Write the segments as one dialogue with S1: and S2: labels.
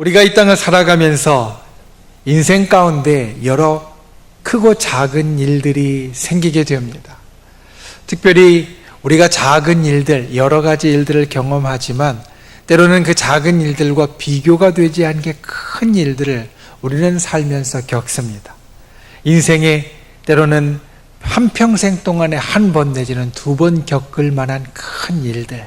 S1: 우리가 이 땅을 살아가면서 인생 가운데 여러 크고 작은 일들이 생기게 됩니다. 특별히 우리가 작은 일들, 여러 가지 일들을 경험하지만 때로는 그 작은 일들과 비교가 되지 않은 게 큰 일들을 우리는 살면서 겪습니다. 인생에 때로는 한평생 동안에 한 번 내지는 2번 겪을 만한 큰 일들,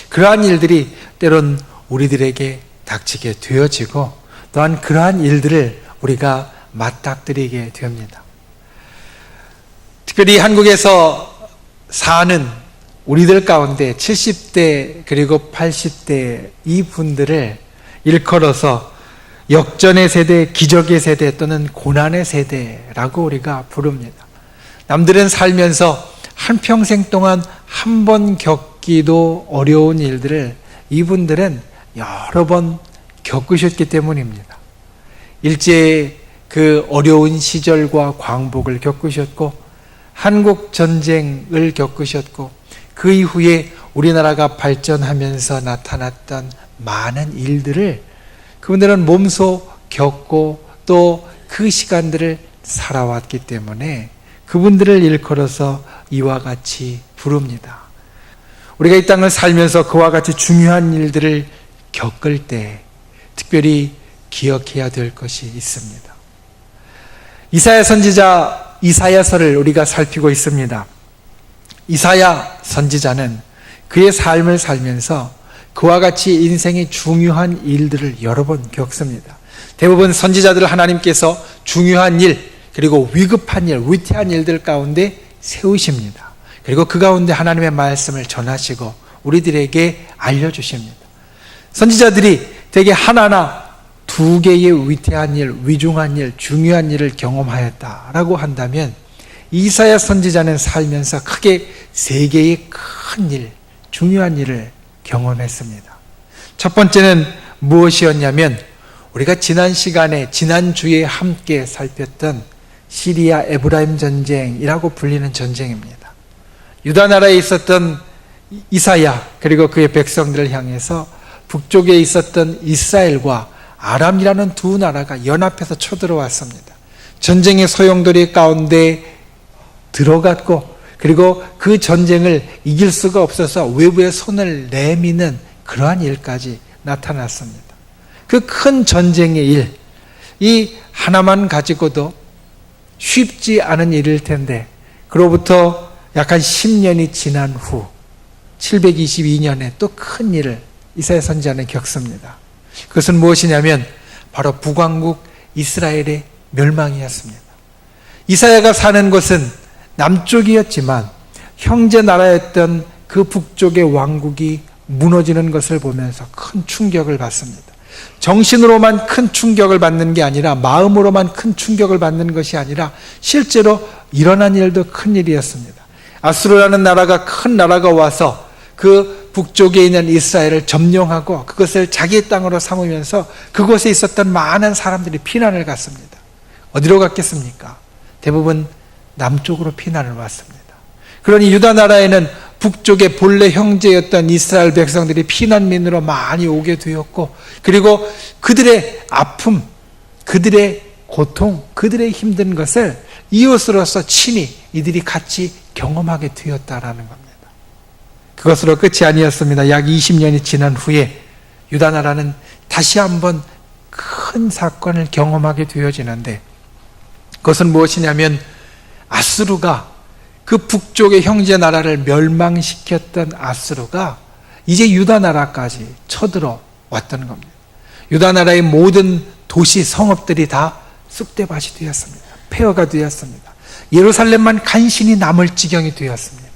S1: 그러한 일들이 때론 우리들에게 닥치게 되어지고 또한 그러한 일들을 우리가 맞닥뜨리게 됩니다. 특별히 한국에서 사는 우리들 가운데 70대 그리고 80대 이 분들을 일컬어서 역전의 세대, 기적의 세대 또는 고난의 세대라고 우리가 부릅니다. 남들은 살면서 한평생 동안 한 번 겪기도 어려운 일들을 이분들은 여러 번 겪으셨기 때문입니다. 일제의 그 어려운 시절과 광복을 겪으셨고 한국 전쟁을 겪으셨고 그 이후에 우리나라가 발전하면서 나타났던 많은 일들을 그분들은 몸소 겪고 또 그 시간들을 살아왔기 때문에 그분들을 일컬어서 이와 같이 부릅니다. 우리가 이 땅을 살면서 그와 같이 중요한 일들을 겪을 때 특별히 기억해야 될 것이 있습니다. 이사야 선지자 이사야서를 우리가 살피고 있습니다. 이사야 선지자는 그의 삶을 살면서 그와 같이 인생의 중요한 일들을 여러 번 겪습니다. 대부분 선지자들을 하나님께서 중요한 일, 그리고 위급한 일, 위태한 일들 가운데 세우십니다. 그리고 그 가운데 하나님의 말씀을 전하시고 우리들에게 알려주십니다. 선지자들이 대개 하나나 2개의 위태한 일, 위중한 일, 중요한 일을 경험하였다라고 한다면 이사야 선지자는 살면서 크게 3개의 큰 일, 중요한 일을 경험했습니다. 첫 번째는 무엇이었냐면 우리가 지난 시간에 지난주에 함께 살폈던 시리아 에브라임 전쟁이라고 불리는 전쟁입니다. 유다 나라에 있었던 이사야 그리고 그의 백성들을 향해서 북쪽에 있었던 이스라엘과 아람이라는 2 나라가 연합해서 쳐들어왔습니다. 전쟁의 소용돌이 가운데 들어갔고 그리고 그 전쟁을 이길 수가 없어서 외부에 손을 내미는 그러한 일까지 나타났습니다. 그 큰 전쟁의 일, 이 하나만 가지고도 쉽지 않은 일일 텐데 그로부터 약 한 10년이 지난 후 722년에 또 큰 일을 이사야 선지자는 겪습니다. 그것은 무엇이냐면 바로 북왕국 이스라엘의 멸망이었습니다. 이사야가 사는 곳은 남쪽이었지만 형제 나라였던 그 북쪽의 왕국이 무너지는 것을 보면서 큰 충격을 받습니다. 정신으로만 큰 충격을 받는 게 아니라 마음으로만 큰 충격을 받는 것이 아니라 실제로 일어난 일도 큰 일이었습니다. 아수르라는 나라가 큰 나라가 와서 그 북쪽에 있는 이스라엘을 점령하고 그것을 자기의 땅으로 삼으면서 그곳에 있었던 많은 사람들이 피난을 갔습니다. 어디로 갔겠습니까? 대부분 남쪽으로 피난을 왔습니다. 그러니 유다 나라에는 북쪽의 본래 형제였던 이스라엘 백성들이 피난민으로 많이 오게 되었고 그리고 그들의 아픔, 그들의 고통, 그들의 힘든 것을 이웃으로서 친히 이들이 같이 경험하게 되었다라는 겁니다. 그것으로 끝이 아니었습니다. 약 20년이 지난 후에 유다 나라는 다시 한번 큰 사건을 경험하게 되어지는데 그것은 무엇이냐면 아수르가 그 북쪽의 형제 나라를 멸망시켰던 아수르가 이제 유다 나라까지 쳐들어 왔던 겁니다. 유다 나라의 모든 도시, 성읍들이 다 쑥대밭이 되었습니다. 폐허가 되었습니다. 예루살렘만 간신히 남을 지경이 되었습니다.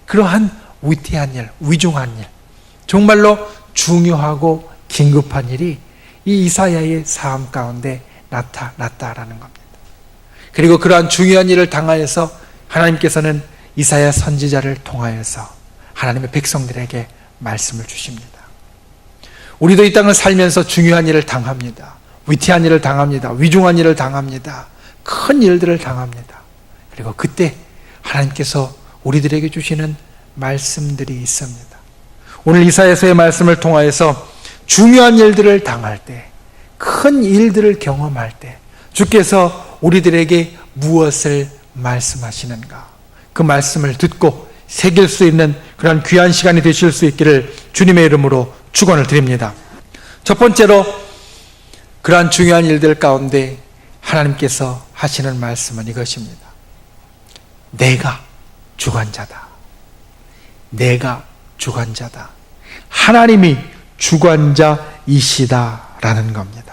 S1: 그러한 위태한 일, 위중한 일, 정말로 중요하고 긴급한 일이 이 이사야의 삶 가운데 나타났다라는 겁니다. 그리고 그러한 중요한 일을 당하여서 하나님께서는 이사야 선지자를 통하여서 하나님의 백성들에게 말씀을 주십니다. 우리도 이 땅을 살면서 중요한 일을 당합니다. 위태한 일을 당합니다. 위중한 일을 당합니다. 큰 일들을 당합니다. 그리고 그때 하나님께서 우리들에게 주시는 말씀들이 있습니다. 오늘 이사야서의 말씀을 통하여서 중요한 일들을 당할 때 큰 일들을 경험할 때 주께서 우리들에게 무엇을 말씀하시는가, 그 말씀을 듣고 새길 수 있는 그런 귀한 시간이 되실 수 있기를 주님의 이름으로 축원을 드립니다. 첫 번째로 그러한 중요한 일들 가운데 하나님께서 하시는 말씀은 이것입니다. 내가 주관자다. 내가 주관자다. 하나님이 주관자이시다라는 겁니다.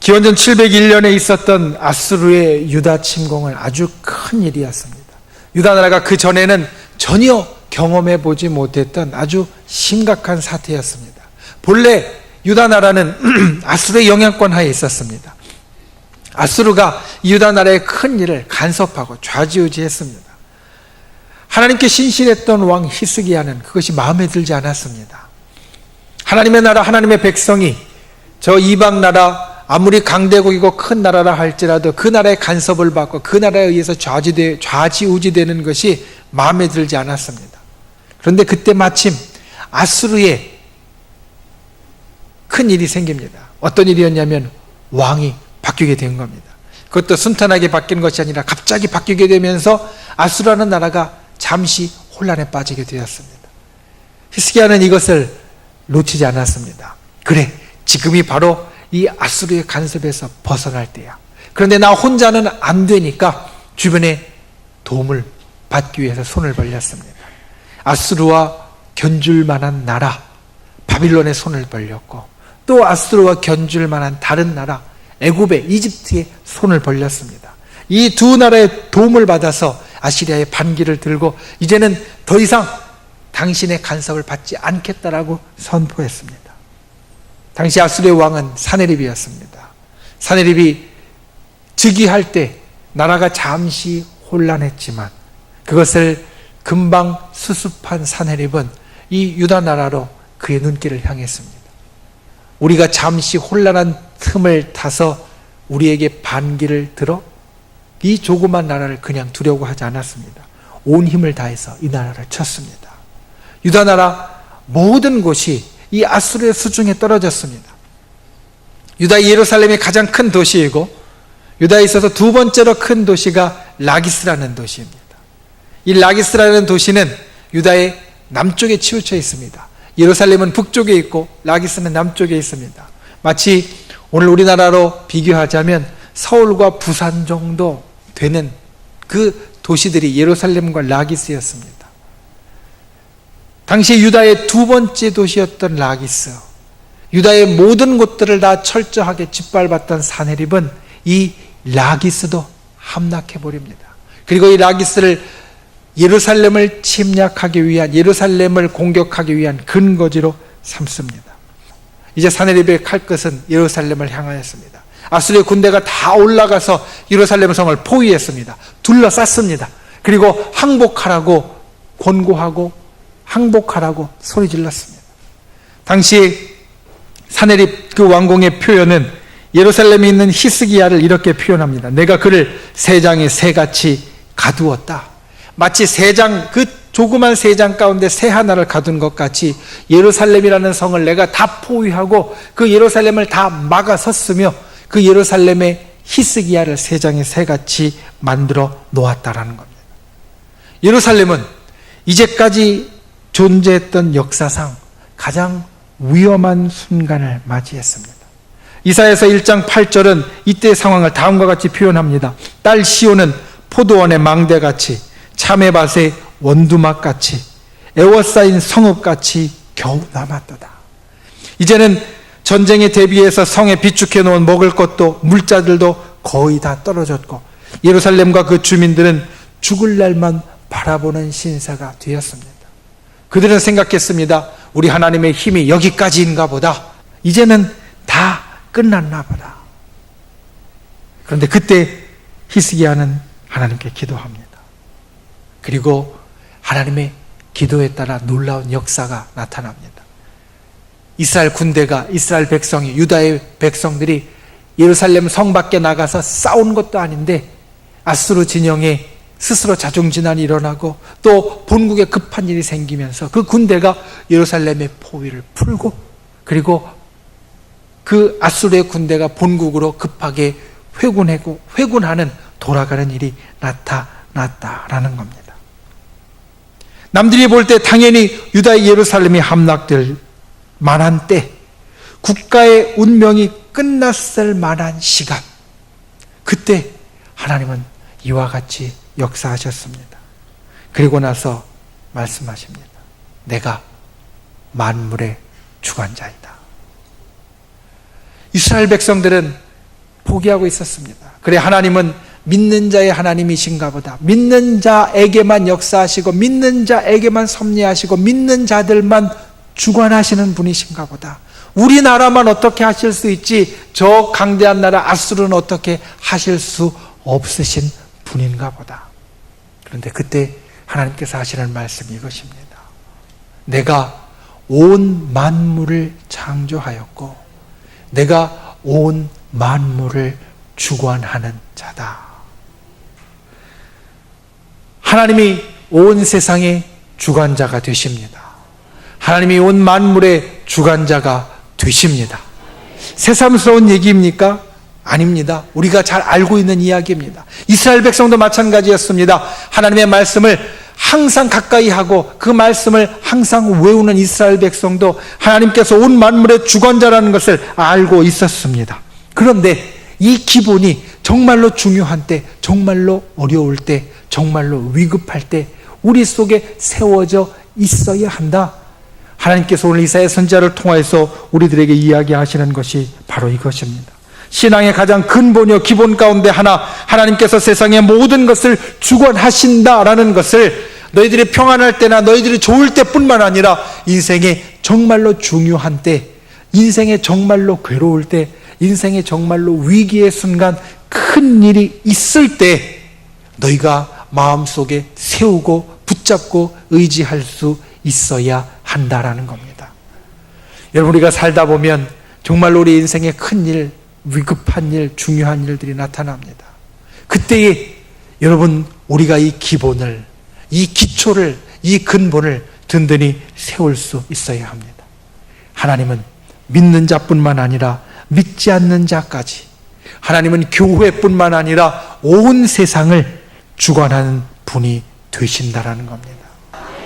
S1: 기원전 701년에 있었던 아수르의 유다 침공은 아주 큰 일이었습니다. 유다 나라가 그 전에는 전혀 경험해 보지 못했던 아주 심각한 사태였습니다. 본래 유다 나라는 아수르의 영향권 하에 있었습니다. 아수르가 유다 나라의 큰 일을 간섭하고 좌지우지했습니다. 하나님께 신실했던 왕 히스기야는 그것이 마음에 들지 않았습니다. 하나님의 나라, 하나님의 백성이 저 이방 나라, 아무리 강대국이고 큰 나라라 할지라도 그 나라의 간섭을 받고 그 나라에 의해서 좌지우지되는 것이 마음에 들지 않았습니다. 그런데 그때 마침 아수르의 큰 일이 생깁니다. 어떤 일이었냐면 왕이 바뀌게 된 겁니다. 그것도 순탄하게 바뀐 것이 아니라 갑자기 바뀌게 되면서 아수르라는 나라가 잠시 혼란에 빠지게 되었습니다. 히스기야는 이것을 놓치지 않았습니다. 그래, 지금이 바로 이 아수르의 간섭에서 벗어날 때야. 그런데 나 혼자는 안 되니까 주변에 도움을 받기 위해서 손을 벌렸습니다. 아수르와 견줄 만한 나라 바빌론에 손을 벌렸고, 또 아수르와 견줄 만한 다른 나라 애굽의 이집트에 손을 벌렸습니다. 이 두 나라의 도움을 받아서 아시리아의 반기를 들고 이제는 더 이상 당신의 간섭을 받지 않겠다라고 선포했습니다. 당시 아수르의 왕은 사네립이었습니다. 사네립이 즉위할 때 나라가 잠시 혼란했지만 그것을 금방 수습한 사네립은 이 유다 나라로 그의 눈길을 향했습니다. 우리가 잠시 혼란한 틈을 타서 우리에게 반기를 들어 이 조그만 나라를 그냥 두려고 하지 않았습니다. 온 힘을 다해서 이 나라를 쳤습니다. 유다 나라 모든 곳이 이 아수르의 수중에 떨어졌습니다. 유다 예루살렘이 가장 큰 도시이고 유다에 있어서 두 번째로 큰 도시가 라기스라는 도시입니다. 이 라기스라는 도시는 유다의 남쪽에 치우쳐 있습니다. 예루살렘은 북쪽에 있고 라기스는 남쪽에 있습니다. 마치 오늘 우리나라로 비교하자면 서울과 부산 정도 되는 그 도시들이 예루살렘과 라기스였습니다. 당시 유다의 두 번째 도시였던 라기스, 유다의 모든 곳들을 다 철저하게 짓밟았던 사네립은 이 라기스도 함락해버립니다. 그리고 이 라기스를 예루살렘을 침략하기 위한, 예루살렘을 공격하기 위한 근거지로 삼습니다. 이제 사네립의 칼끝은 예루살렘을 향하였습니다. 아수르의 군대가 다 올라가서 예루살렘 성을 포위했습니다. 둘러쌌습니다. 그리고 항복하라고 권고하고 항복하라고 소리 질렀습니다. 당시 사네립 그 왕궁의 표현은 예루살렘에 있는 히스기야를 이렇게 표현합니다. 내가 그를 세 장의 새같이 가두었다. 마치 세 장, 그 조그만 세 장 가운데 새 하나를 가둔 것 같이 예루살렘이라는 성을 내가 다 포위하고 그 예루살렘을 다 막아섰으며 그 예루살렘의 히스기야를 세 장의 새같이 만들어 놓았다라는 겁니다. 예루살렘은 이제까지 존재했던 역사상 가장 위험한 순간을 맞이했습니다. 이사야서 1장 8절은 이때의 상황을 다음과 같이 표현합니다. 딸 시온은 포도원의 망대같이 참외밭의 원두막같이 애워싸인 성읍같이 겨우 남았도다. 이제는 전쟁에 대비해서 성에 비축해 놓은 먹을 것도 물자들도 거의 다 떨어졌고 예루살렘과 그 주민들은 죽을 날만 바라보는 신세가 되었습니다. 그들은 생각했습니다. 우리 하나님의 힘이 여기까지인가 보다. 이제는 다 끝났나 보다. 그런데 그때 히스기야는 하나님께 기도합니다. 그리고 하나님의 기도에 따라 놀라운 역사가 나타납니다. 이스라엘 군대가, 이스라엘 백성이, 유다의 백성들이 예루살렘 성 밖에 나가서 싸운 것도 아닌데 아수르 진영에 스스로 자중진환이 일어나고 또 본국에 급한 일이 생기면서 그 군대가 예루살렘의 포위를 풀고 그리고 그 아수르의 군대가 본국으로 급하게 회군하는 돌아가는 일이 나타났다라는 겁니다. 남들이 볼 때 당연히 유다의 예루살렘이 함락될 만한 때, 국가의 운명이 끝났을 만한 시간, 그때 하나님은 이와 같이 역사하셨습니다. 그리고 나서 말씀하십니다. 내가 만물의 주관자이다. 이스라엘 백성들은 포기하고 있었습니다. 그래, 하나님은 믿는 자의 하나님이신가 보다. 믿는 자에게만 역사하시고 믿는 자에게만 섭리하시고 믿는 자들만 주관하시는 분이신가 보다. 우리나라만 어떻게 하실 수 있지 저 강대한 나라 아수르는 어떻게 하실 수 없으신 분인가 보다. 그런데 그때 하나님께서 하시는 말씀이 이것입니다. 내가 온 만물을 창조하였고 내가 온 만물을 주관하는 자다. 하나님이 온 세상의 주관자가 되십니다. 하나님이 온 만물의 주관자가 되십니다. 새삼스러운 얘기입니까? 아닙니다. 우리가 잘 알고 있는 이야기입니다. 이스라엘 백성도 마찬가지였습니다. 하나님의 말씀을 항상 가까이 하고 그 말씀을 항상 외우는 이스라엘 백성도 하나님께서 온 만물의 주관자라는 것을 알고 있었습니다. 그런데 이 기본이 정말로 중요한 때, 정말로 어려울 때, 정말로 위급할 때 우리 속에 세워져 있어야 한다. 하나님께서 오늘 이사야 선지자를 통해서 우리들에게 이야기하시는 것이 바로 이것입니다. 신앙의 가장 근본이요 기본 가운데 하나님께서 세상의 모든 것을 주관하신다라는 것을 너희들이 평안할 때나 너희들이 좋을 때뿐만 아니라 인생의 정말로 중요한 때, 인생의 정말로 괴로울 때, 인생의 정말로 위기의 순간, 큰 일이 있을 때 너희가 마음속에 세우고 붙잡고 의지할 수 있어야 한다라는 겁니다. 여러분, 우리가 살다 보면 정말로 우리 인생에 큰 일, 위급한 일, 중요한 일들이 나타납니다. 그때에 여러분, 우리가 이 기본을, 이 기초를, 이 근본을 든든히 세울 수 있어야 합니다. 하나님은 믿는 자뿐만 아니라 믿지 않는 자까지, 하나님은 교회뿐만 아니라 온 세상을 주관하는 분이 되신다라는 겁니다.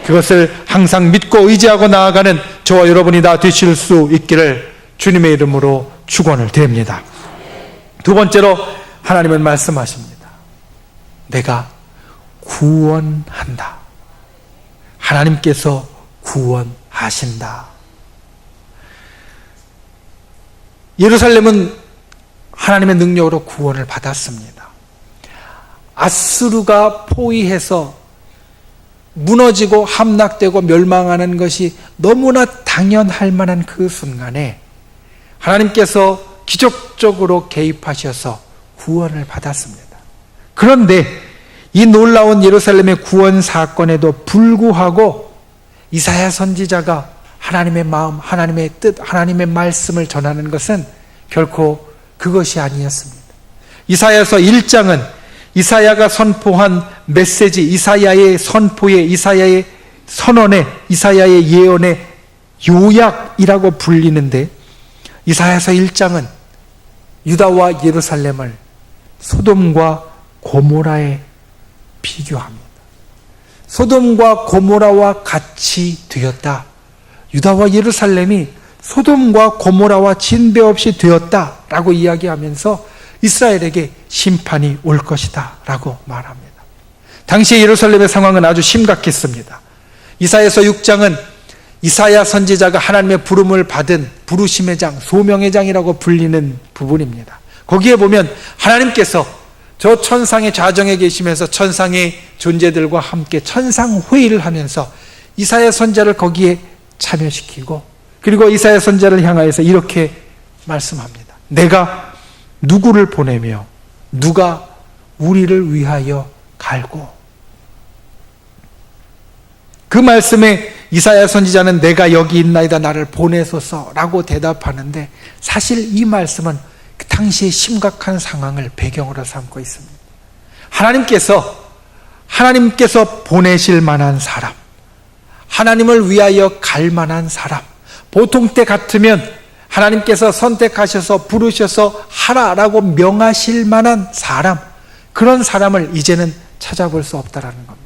S1: 그것을 항상 믿고 의지하고 나아가는 저와 여러분이 다 되실 수 있기를 주님의 이름으로 축원을 드립니다. 두 번째로 하나님은 말씀하십니다. 내가 구원한다. 하나님께서 구원하신다. 예루살렘은 하나님의 능력으로 구원을 받았습니다. 아수르가 포위해서 무너지고 함락되고 멸망하는 것이 너무나 당연할 만한 그 순간에 하나님께서 기적적으로 개입하셔서 구원을 받았습니다. 그런데 이 놀라운 예루살렘의 구원 사건에도 불구하고 이사야 선지자가 하나님의 마음, 하나님의 뜻, 하나님의 말씀을 전하는 것은 결코 그것이 아니었습니다. 이사야서 1장은 이사야가 선포한 메시지, 이사야의 선포에, 이사야의 선언에, 이사야의 예언의 요약이라고 불리는데, 이사야서 1장은 유다와 예루살렘을 소돔과 고모라에 비교합니다. 소돔과 고모라와 같이 되었다. 유다와 예루살렘이 소돔과 고모라와 진배 없이 되었다라고 이야기하면서 이스라엘에게 심판이 올 것이다 라고 말합니다. 당시 예루살렘의 상황은 아주 심각했습니다. 이사야서 6장은 이사야 선지자가 하나님의 부름을 받은 부르심의 장, 소명의 장이라고 불리는 부분입니다. 거기에 보면 하나님께서 저 천상의 좌정에 계시면서 천상의 존재들과 함께 천상회의를 하면서 이사야 선지자를 거기에 참여시키고, 그리고 이사야 선지자를 향하여서 이렇게 말씀합니다. 내가 누구를 보내며 누가 우리를 위하여 갈고. 그 말씀에 이사야 선지자는 내가 여기 있나이다 나를 보내소서라고 대답하는데, 사실 이 말씀은 그 당시의 심각한 상황을 배경으로 삼고 있습니다. 하나님께서 보내실 만한 사람, 하나님을 위하여 갈 만한 사람, 보통 때 같으면 하나님께서 선택하셔서 부르셔서 하라라고 명하실 만한 사람, 그런 사람을 이제는 찾아볼 수 없다라는 겁니다.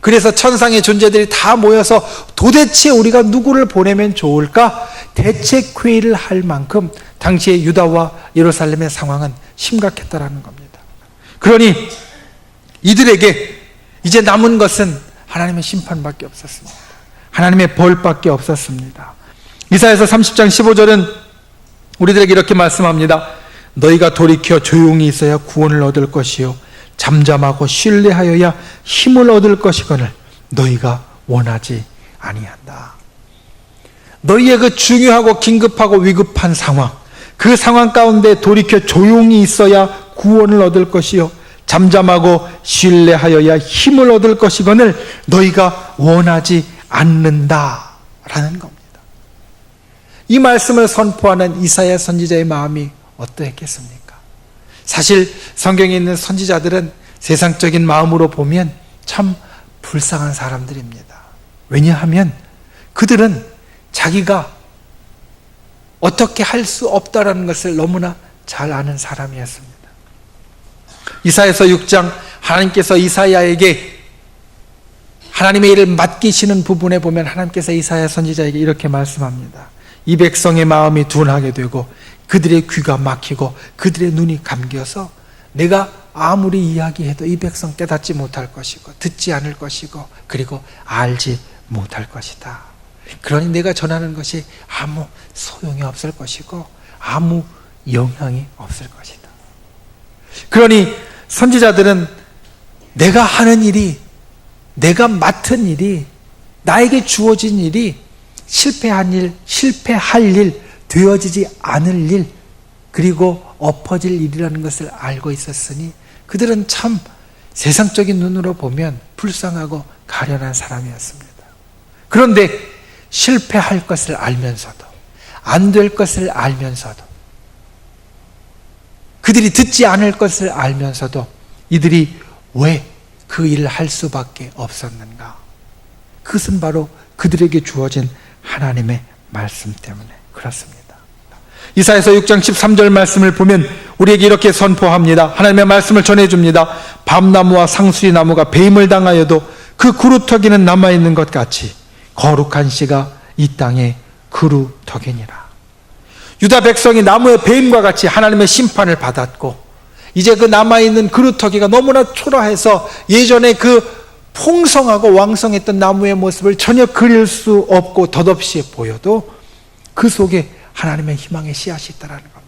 S1: 그래서 천상의 존재들이 다 모여서 도대체 우리가 누구를 보내면 좋을까 대책회의를 할 만큼 당시의 유다와 예루살렘의 상황은 심각했다라는 겁니다. 그러니 이들에게 이제 남은 것은 하나님의 심판밖에 없었습니다. 하나님의 벌밖에 없었습니다. 이사야서 30장 15절은 우리들에게 이렇게 말씀합니다. 너희가 돌이켜 조용히 있어야 구원을 얻을 것이요 잠잠하고 신뢰하여야 힘을 얻을 것이거늘 너희가 원하지 아니한다. 너희의 그 중요하고 긴급하고 위급한 상황, 그 상황 가운데 돌이켜 조용히 있어야 구원을 얻을 것이요 잠잠하고 신뢰하여야 힘을 얻을 것이거늘 너희가 원하지 않는다라는 겁니다. 이 말씀을 선포하는 이사야 선지자의 마음이 어떠했겠습니까? 사실 성경에 있는 선지자들은 세상적인 마음으로 보면 참 불쌍한 사람들입니다. 왜냐하면 그들은 자기가 어떻게 할 수 없다라는 것을 너무나 잘 아는 사람이었습니다. 이사야서 6장 하나님께서 이사야에게 하나님의 일을 맡기시는 부분에 보면 하나님께서 이사야 선지자에게 이렇게 말씀합니다. 이 백성의 마음이 둔하게 되고 그들의 귀가 막히고 그들의 눈이 감겨서 내가 아무리 이야기해도 이 백성 깨닫지 못할 것이고 듣지 않을 것이고 그리고 알지 못할 것이다. 그러니 내가 전하는 것이 아무 소용이 없을 것이고 아무 영향이 없을 것이다. 그러니 선지자들은 내가 하는 일이, 내가 맡은 일이, 나에게 주어진 일이 실패할 일, 되어지지 않을 일, 그리고 엎어질 일이라는 것을 알고 있었으니 그들은 참 세상적인 눈으로 보면 불쌍하고 가련한 사람이었습니다. 그런데 실패할 것을 알면서도, 안 될 것을 알면서도, 그들이 듣지 않을 것을 알면서도 이들이 왜 그 일을 할 수밖에 없었는가? 그것은 바로 그들에게 주어진 하나님의 말씀 때문에 그렇습니다. 이사야서 6장 13절 말씀을 보면 우리에게 이렇게 선포합니다. 하나님의 말씀을 전해줍니다. 밤나무와 상수리 나무가 배임을 당하여도 그 그루터기는 남아있는 것 같이 거룩한 씨가 이 땅에 그루터기니라. 유다 백성이 나무의 배임과 같이 하나님의 심판을 받았고 이제 그 남아있는 그루터기가 너무나 초라해서 예전에 그 풍성하고 왕성했던 나무의 모습을 전혀 그릴 수 없고 덧없이 보여도 그 속에 하나님의 희망의 씨앗이 있다는 겁니다.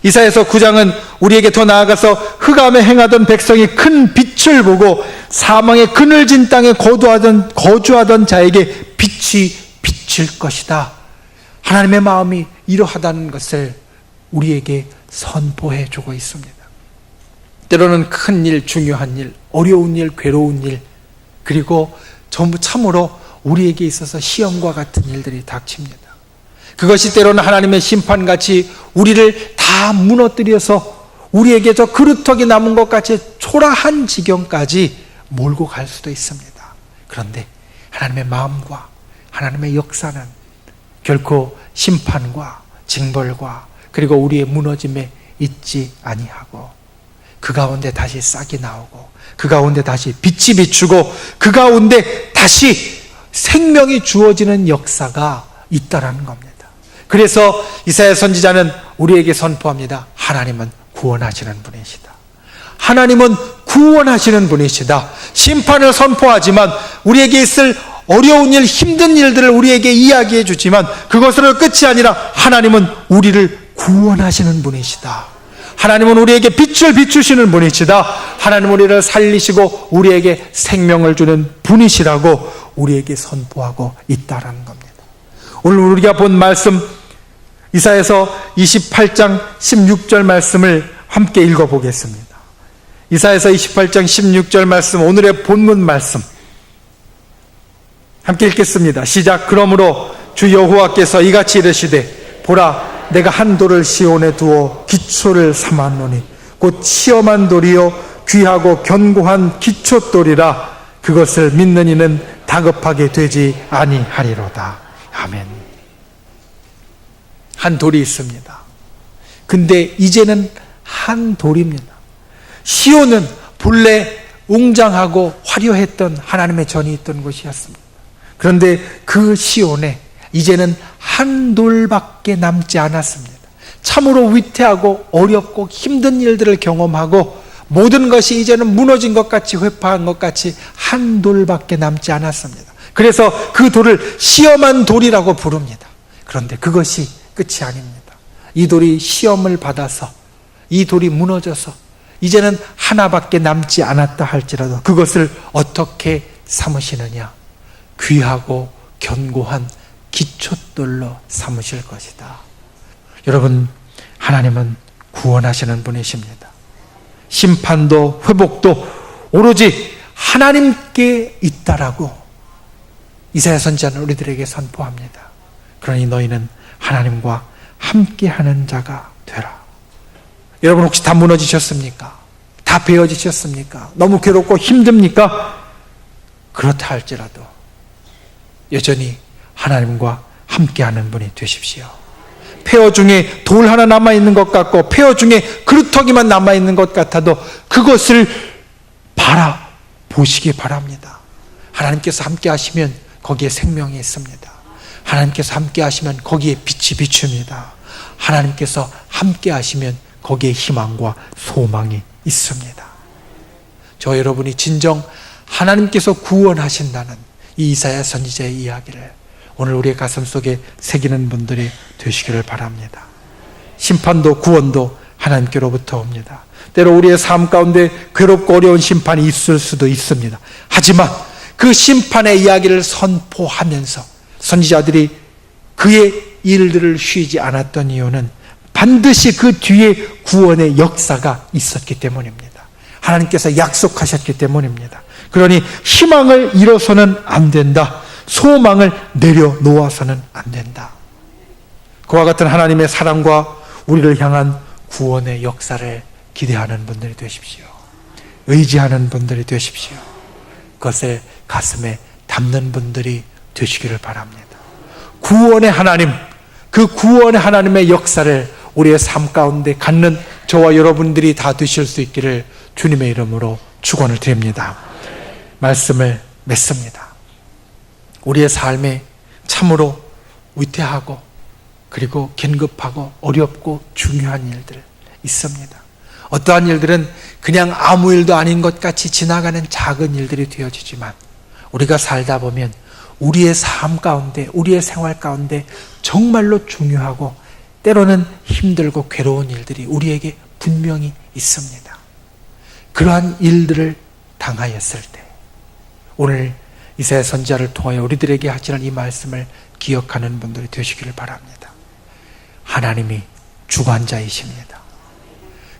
S1: 이사야서 9장은 우리에게 더 나아가서 흑암에 행하던 백성이 큰 빛을 보고 사망의 그늘진 땅에 거주하던 자에게 빛이 비칠 것이다. 하나님의 마음이 이러하다는 것을 우리에게 선포해 주고 있습니다. 때로는 큰 일, 중요한 일, 어려운 일, 괴로운 일, 그리고 전부 참으로 우리에게 있어서 시험과 같은 일들이 닥칩니다. 그것이 때로는 하나님의 심판같이 우리를 다 무너뜨려서 우리에게 저 그루터기 남은 것 같이 초라한 지경까지 몰고 갈 수도 있습니다. 그런데 하나님의 마음과 하나님의 역사는 결코 심판과 징벌과 그리고 우리의 무너짐에 있지 아니하고 그 가운데 다시 싹이 나오고 그 가운데 다시 빛이 비추고 그 가운데 다시 생명이 주어지는 역사가 있다라는 겁니다. 그래서 이사야 선지자는 우리에게 선포합니다. 하나님은 구원하시는 분이시다. 하나님은 구원하시는 분이시다. 심판을 선포하지만 우리에게 있을 어려운 일, 힘든 일들을 우리에게 이야기해 주지만 그것으로 끝이 아니라 하나님은 우리를 구원하시는 분이시다. 하나님은 우리에게 빛을 비추시는 분이시다. 하나님은 우리를 살리시고 우리에게 생명을 주는 분이시라고 우리에게 선포하고 있다라는 겁니다. 오늘 우리가 본 말씀 이사야서 28장 16절 말씀을 함께 읽어보겠습니다. 이사야서 28장 16절 말씀, 오늘의 본문 말씀 함께 읽겠습니다. 시작. 그러므로 주 여호와께서 이같이 이르시되 보라 내가 한 돌을 시온에 두어 기초를 삼았노니 곧 시험한 돌이요 귀하고 견고한 기초돌이라 그것을 믿는 이는 다급하게 되지 아니하리로다. 아멘. 한 돌이 있습니다. 근데 이제는 한 돌입니다. 시온은 본래 웅장하고 화려했던 하나님의 전이 있던 곳이었습니다. 그런데 그 시온에 이제는 한 돌밖에 남지 않았습니다. 참으로 위태하고 어렵고 힘든 일들을 경험하고 모든 것이 이제는 무너진 것 같이 회파한 것 같이 한 돌밖에 남지 않았습니다. 그래서 그 돌을 시험한 돌이라고 부릅니다. 그런데 그것이 끝이 아닙니다. 이 돌이 시험을 받아서 이 돌이 무너져서 이제는 하나밖에 남지 않았다 할지라도 그것을 어떻게 삼으시느냐? 귀하고 견고한 기초돌로 삼으실 것이다. 여러분, 하나님은 구원하시는 분이십니다. 심판도 회복도 오로지 하나님께 있다라고 이사야 선지자는 우리들에게 선포합니다. 그러니 너희는 하나님과 함께하는 자가 되라. 여러분, 혹시 다 무너지셨습니까? 다 베어지셨습니까? 너무 괴롭고 힘듭니까? 그렇다 할지라도 여전히 하나님과 함께하는 분이 되십시오. 폐허 중에 돌 하나 남아있는 것 같고 폐허 중에 그루터기만 남아있는 것 같아도 그것을 바라보시기 바랍니다. 하나님께서 함께 하시면 거기에 생명이 있습니다. 하나님께서 함께 하시면 거기에 빛이 비춥니다. 하나님께서 함께 하시면 거기에 희망과 소망이 있습니다. 저 여러분이 진정 하나님께서 구원하신다는 이 이사야 선지자의 이야기를 오늘 우리의 가슴 속에 새기는 분들이 되시기를 바랍니다. 심판도 구원도 하나님께로부터 옵니다. 때로 우리의 삶 가운데 괴롭고 어려운 심판이 있을 수도 있습니다. 하지만 그 심판의 이야기를 선포하면서 선지자들이 그의 일들을 쉬지 않았던 이유는 반드시 그 뒤에 구원의 역사가 있었기 때문입니다. 하나님께서 약속하셨기 때문입니다. 그러니 희망을 잃어서는 안 된다. 소망을 내려놓아서는 안 된다. 그와 같은 하나님의 사랑과 우리를 향한 구원의 역사를 기대하는 분들이 되십시오. 의지하는 분들이 되십시오. 그것을 가슴에 담는 분들이 되시기를 바랍니다. 구원의 하나님, 그 구원의 하나님의 역사를 우리의 삶 가운데 갖는 저와 여러분들이 다 되실 수 있기를 주님의 이름으로 축원을 드립니다. 말씀을 맺습니다. 우리의 삶에 참으로 위태하고 그리고 긴급하고 어렵고 중요한 일들 있습니다. 어떠한 일들은 그냥 아무 일도 아닌 것 같이 지나가는 작은 일들이 되어지지만 우리가 살다 보면 우리의 삶 가운데, 우리의 생활 가운데 정말로 중요하고 때로는 힘들고 괴로운 일들이 우리에게 분명히 있습니다. 그러한 일들을 당하였을 때 오늘 이사야 선지자를 통하여 우리들에게 하시는 이 말씀을 기억하는 분들이 되시기를 바랍니다. 하나님이 주관자이십니다.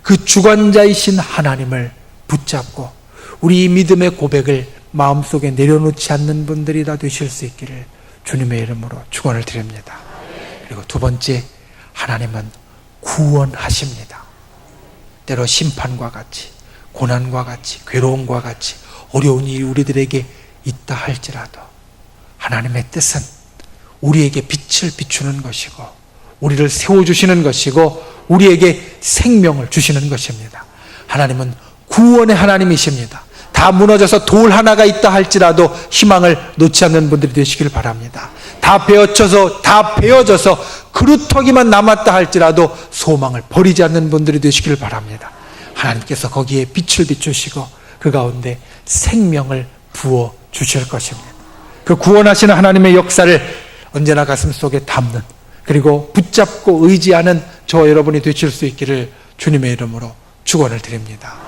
S1: 그 주관자이신 하나님을 붙잡고 우리 믿음의 고백을 마음속에 내려놓지 않는 분들이 다 되실 수 있기를 주님의 이름으로 축원을 드립니다. 그리고 두 번째, 하나님은 구원하십니다. 때로 심판과 같이 고난과 같이 괴로움과 같이 어려운 일이 우리들에게 있다 할지라도 하나님의 뜻은 우리에게 빛을 비추는 것이고 우리를 세워주시는 것이고 우리에게 생명을 주시는 것입니다. 하나님은 구원의 하나님이십니다. 다 무너져서 돌 하나가 있다 할지라도 희망을 놓지 않는 분들이 되시길 바랍니다. 다 베어져서 그루터기만 남았다 할지라도 소망을 버리지 않는 분들이 되시길 바랍니다. 하나님께서 거기에 빛을 비추시고 그 가운데 생명을 부어 주실 것입니다. 그 구원하시는 하나님의 역사를 언제나 가슴 속에 담는 그리고 붙잡고 의지하는 저와 여러분이 되실 수 있기를 주님의 이름으로 축원을 드립니다.